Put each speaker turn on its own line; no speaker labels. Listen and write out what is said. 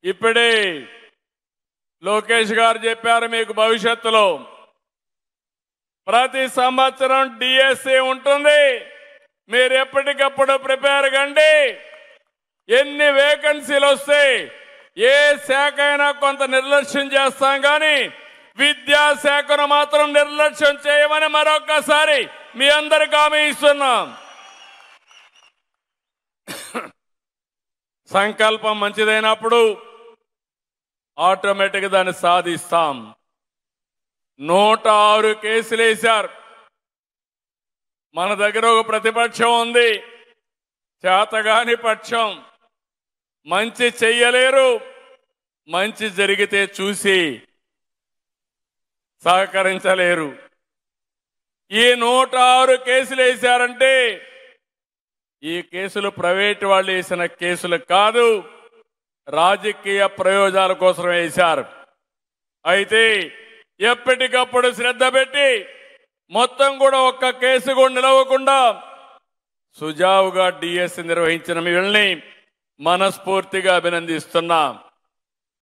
ఇప్పుడే లోకేష్ గారు చెప్పారు, మీకు భవిష్యత్తులో ప్రతి సంవత్సరం డిఎస్సి ఉంటుంది, మీరు ఎప్పటికప్పుడు ప్రిపేర్ కండి. ఎన్ని వేకెన్సీలు వస్తే ఏ శాఖ అయినా కొంత నిర్లక్ష్యం చేస్తాం, కానీ విద్యాశాఖను మాత్రం నిర్లక్ష్యం చేయమని మరొక్కసారి మీ అందరికి హామీ ఇస్తున్నాం. సంకల్పం మంచిదైనప్పుడు ఆటోమేటిక్గా దాన్ని సాధిస్తాం. 106 కేసులు వేశారు. మన దగ్గర ఒక ప్రతిపక్షం ఉంది, చేతగాని పక్షం, మంచి చెయ్యలేరు, మంచి జరిగితే చూసి సహకరించలేరు. ఈ 106 కేసులు వేశారంటే ఈ కేసులు ప్రైవేట్ వాళ్ళు వేసిన కేసులు కాదు, రాజకీయ ప్రయోజనాల కోసం వేశారు. అయితే ఎప్పటికప్పుడు శ్రద్ధ పెట్టి మొత్తం కూడా ఒక్క కేసు కూడా నిలవకుండా సుజావుగా డిఎస్సి నిర్వహించిన మిమ్మల్ని మనస్ఫూర్తిగా అభినందిస్తున్నాం.